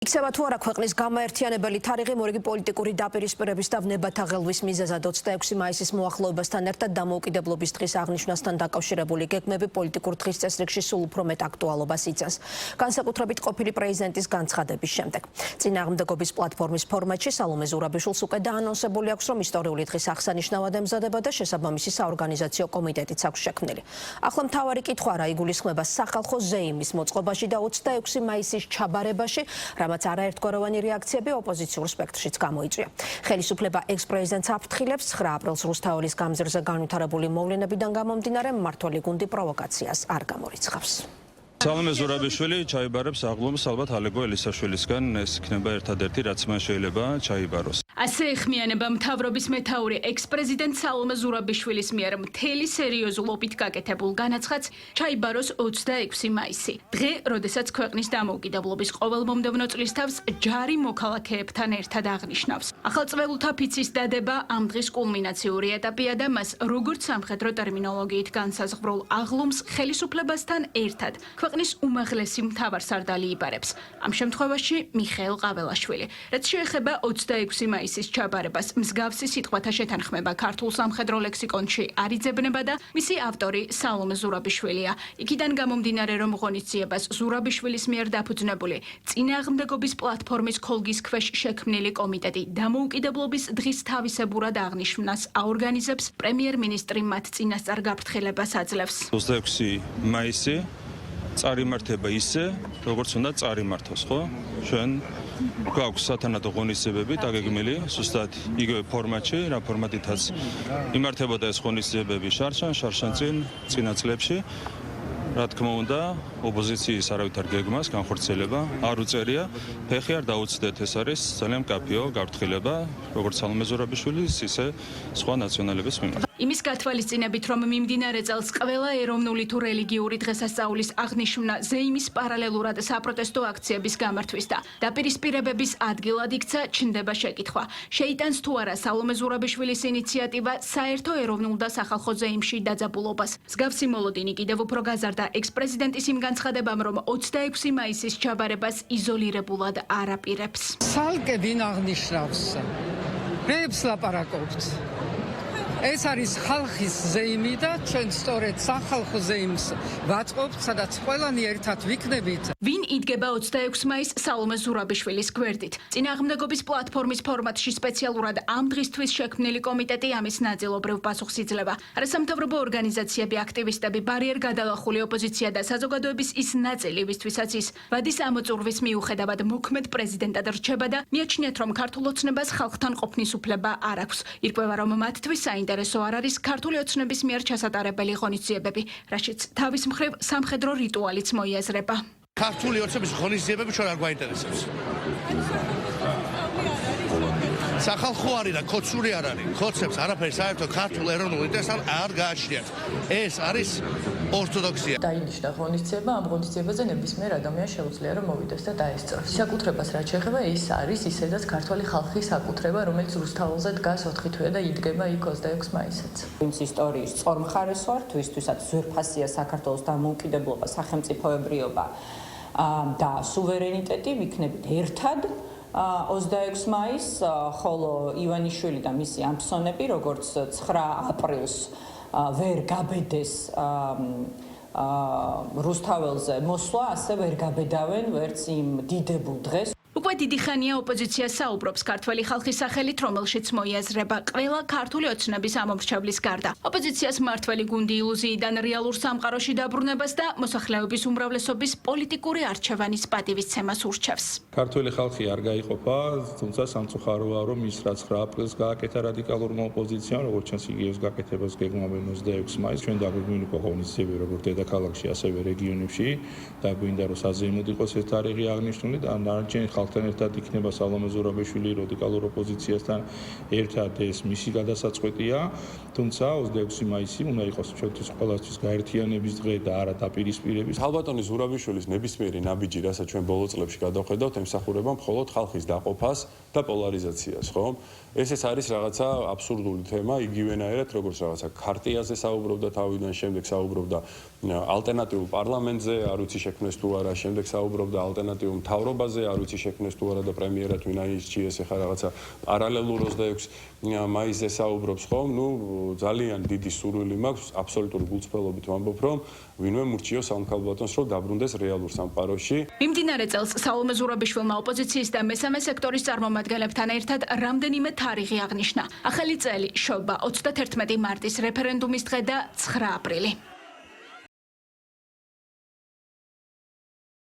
იქცევა თუ არა ქვეყნის გამაერთიანებელი თარიღი მორიგი პოლიტიკური დაპირისპირების და ვნებათა ღელვის მიზეზად 26 მაისის მოახლოებასთან ერთად დამოუკიდებლობის დღის აღნიშვნასთან დაკავშირებული გეგმები პოლიტიკურ დღის წესრიგში სულ უფრო მეტ აქტუალობას იცავს. განსაკუთრებით ყოფილი პრეზიდენტის განცხადების შემდეგ. წინააღმდეგობის პლატფორმის ფორმატში სალომე ზურაბიშვილს უკვე დაანონსებული აქვს, რომ ისტორიული დღის აღსანიშნავად ემზადება და შესაბამისი საორგანიზაციო კომიტეტიც აქვს შექმნილი. ახლა მთავარი კითხვა რა იგულისხმება სახალხო ზეიმის მოწყობაში და 26 მაისის ჩაბარებაში, რამაც არაერთგვაროვანი რეაქციები ოპოზიციურ სპექტრშიც გამოიწვია. ხელისუფლება ექს-პრეზიდენტს აფრთხილებს 9 აპრილს რუსთაველის გამზირზე განვითარებული მოვლენებიდან გამომდინარე მმართველი გუნდი პროვოკაციას არ გამორიცხავს. სალომე ზურაბიშვილი ჩაიბარებს აღლუმს ალბათ ალეგო ელისაშვილისგან, ეს იქნება ერთადერთი რაც მან შეიძლება ჩაიბაროს. ასე ეხმიანება მთავრობის მეთაური ექს-პრეზიდენტ სალომე ზურაბიშვილის მიერ მთელი სერიოზულობით გაკეთებულ განაცხადს ჩაიბაროს 26 მაისი. დღე, როდესაც ქვეყნის დამოუკიდებლობის ყოველმომდევნო წლისთავს ჯარი მოქალაქეებთან ერთად აღნიშნავს. ახალწლეულთა ფიცის დადება ამ დღის კულმინაციური ეტაპია და მას როგორც სამხედრო ტერმინოლოგიით განსაზღვრულ აღლუმს ხელისუფლებასთან ერთად ქვეყნის უმაღლესი მთავარსარდალი იბარებს. ამ შემთხვევაში მიხეილ ყაველაშვილი. რაც შეეხება 26 მაისის ჩაბარებას, მსგავსი სიტყვათა შეთანხმება ქართულ სამხედრო ლექსიკონში არ იძებნება და მისი ავტორი სალომე ზურაბიშვილია. იქიდან გამომდინარე, რომ ღონისძიებას ზურაბიშვილის მიერ დაფუძნებული წინააღმდეგობის პლატფორმის ქოლგის ქვეშ შექმნილი კომიტეტი დამოუკიდებლობის დღის თავისებურად აღნიშვნას აორგანიზებს, პრემიერ-მინისტრი მათ წინასწარ გაფრთხილებას აძლევს. 26 მაისი წარიმართება ისე, როგორც უნდა წარიმართოს, ხო? ჩვენ გვაქვს სათანადო ღონისძიებები დაგეგმილი, ზუსტად იგივე ფორმატში, რა ფორმატითაც იმართებოდა ეს ღონისძიებები შარშან წინა წლებში. რა თქმა უნდა, ოპოზიციის არავითარ გეგმას განხორციელება არ უწერია. ფეხი არ დაუცდეთ, ეს არის ძალიან მკაფიო გაფრთხილება, როგორც სალომე ზურაბიშვილის, ისე სხვა ნაციონალების მიმართ. იმის გათვალისწინებით, რომ მიმდინარე წელს ყველა ეროვნული თუ რელიგიური დღესასწაულის აღნიშვნა ზეიმის პარალელურად საპროტესტო აქციების გამართვის და დაპირისპირებების ადგილად იქცა, ჩნდება შეკითხვა. შეიტანს თუ არა სალომე ზურაბიშვილის ინიციატივა საერთო ეროვნულ და სახალხო ზეიმში დაძაბულობას. მსგავსი მოლოდინი კიდევ უფრო გაზარდა ექს-პრეზიდენტის იმ განცხადებამ, რომ 26 მაისის ჩაბარებას იზოლირებულად არ აპირებს. ცალკე ვინ აღნიშნავს? რებს ლაპარაკობთ? ეს არის ხალხის ზეიმი და ჩვენ სწორედ სახალხო ზეიმს ვაწყობთ, სადაც ყველანი ერთად ვიქნებით. ვინ იდგება 26 მაისს სალომე ზურაბიშვილის გვერდით? წინააღმდეგობის პლატფორმის ფორმატში სპეციალურად ამ დღისთვის შექმნილი კომიტეტი ამის ნაწილობრივ პასუხს იძლევა. არასამთავრობო ორგანიზაციები, აქტივისტები, ბარიერ გადალახული ოპოზიცია და საზოგადოების ის ნაწილი, ვისთვისაც ის ვადის ამოწურვის მიუხედავად მოქმედ პრეზიდენტად რჩება და მიაჩნიათ, რომ ქართულ ოცნებას ხალხთან ყოფნის უფლება არ აქვს. ირკვევა, რომ მათთვის საინტერესო არ არის ქართული ოცნების მიერ ჩასატარებელი ღონისძიებები, რაშიც თავის მხრივ სამხედრო რიტუალიც მოიაზრება. ქართული ოცნების ღონისძიებები ჩვენ არ გვაინტერესებს. სახალხო არის და ქოცური არ არის. ქოცებს არაფერი საერთოდ ქართულ ეროვნულ ინტერესთან არ გააჩნიათ. ეს არის ორთოდოქსია. დაინიშნა ღონისძიება, ამ ღონისძიებაზე ნებისმიერ ადამიანს შეუძლია რომ მოვიდეს და დაესწროს. საკუთრებას რაც შეეხება, ეს არის ისედაც ქართველი ხალხის საკუთრება, რომელიც რუსთაველზე დგას 4 თვეა და იდგება იქ 26 მაისსაც. იმის ისტორიის სწორ მხარეს ვარ, ვისთვისაც ძვირფასია საქართველოს დამოუკიდებლობა, სახელმწიფოებრიობა და სუვერენიტეტი, ვიქნებით ერთად 26 მაისს, ხოლო ივანიშვილი და მისი ამფსონები, როგორც 9 აპრილს ვერ გაბედეს რუსთაველზე მოსვლა, ასე ვერ გაბედავენ ვერც იმ დიდებულ დღეს. უკვე დიდი ხანია ოპოზიცია საუბრობს ქართველი ხალხის სახელით, რომელშიც მოიაზრება ყველა ქართული ოცნების ამომრჩევლის გარდა. ოპოზიციას მმართველი გუნდი ილუზიიდან რეალურ სამყაროში დაბრუნებას და მოსახლეობის უმრავლესობის პოლიტიკური არჩევანის პატივისცემას ურჩევს. ქართველი ხალხი არ გაიყოფა, თუმცა სამწუხაროა, რომ ის რაც 9 აპრილს გააკეთა რადიკალურმა ოპოზიციამ, როგორც ჩანს იგი ეს გაკეთებას გეგმავენ 26 მაისს, ჩვენ დაგვიგვინდა ღონისძიებები როგორც დედაქალაქში, ასევე რეგიონებში და გვინდა რომ საზეიმოდ იყოს ეს თარიღი აღნიშნული და ნარჩენი ხალხთან ერთად იქნება სალომე ზურაბიშვილი რადიკალურ ოპოზიციასთან ერთად ეს მისი გადასაწყვეტია, თუმცა 26 მაისი უნდა იყოს ჩვენთვის ყველასთვის გაერთიანების დღე და არა დაპირისპირების. ქალბატონი ზურაბიშვილის ნებისმიერი ნაბიჯი, რასაც ჩვენ ბოლო წლებში გადავხედავთ, ემსახურება მხოლოდ ხალხის დაყოფას და პოლარიზაციას, ხო? ესეც არის რაღაცა აბსურდული თემა, იგივენაირად როგორც რაღაცა ქარტიაზე საუბრობდა თავიდან, შემდეგ საუბრობდა ალტერნატიულ პარლამენტზე, არ ვიცი შექმნეს თუ არა, შემდეგ საუბრობდა ალტერნატიულ მთავრობაზე, არ ვიცი შექმნეს დაინიშნეს თუ არა და პრემიერად ვინ აირჩიეს, ეხლა რაღაცა პარალელურ 26 მაისზე საუბრობს ხომ, ნუ ძალიან დიდი სურვილი მაქვს, აბსოლუტური გულწრფელობით ვამბობ, რომ ვინმე მურჩიოს სამხალბატონს, რომ დაბრუნდეს რეალურ სამყაროში. მიმდინარე წელს საულმე ზურაბიშვილმა ოპოზიციის და მესამე სექტორის წარმომადგენლებთან ერთად რამდენიმე თარიღი აღნიშნა. ახალი წელი შობა 31 მარტის რეფერენდუმის დღე და 9 აპრილი.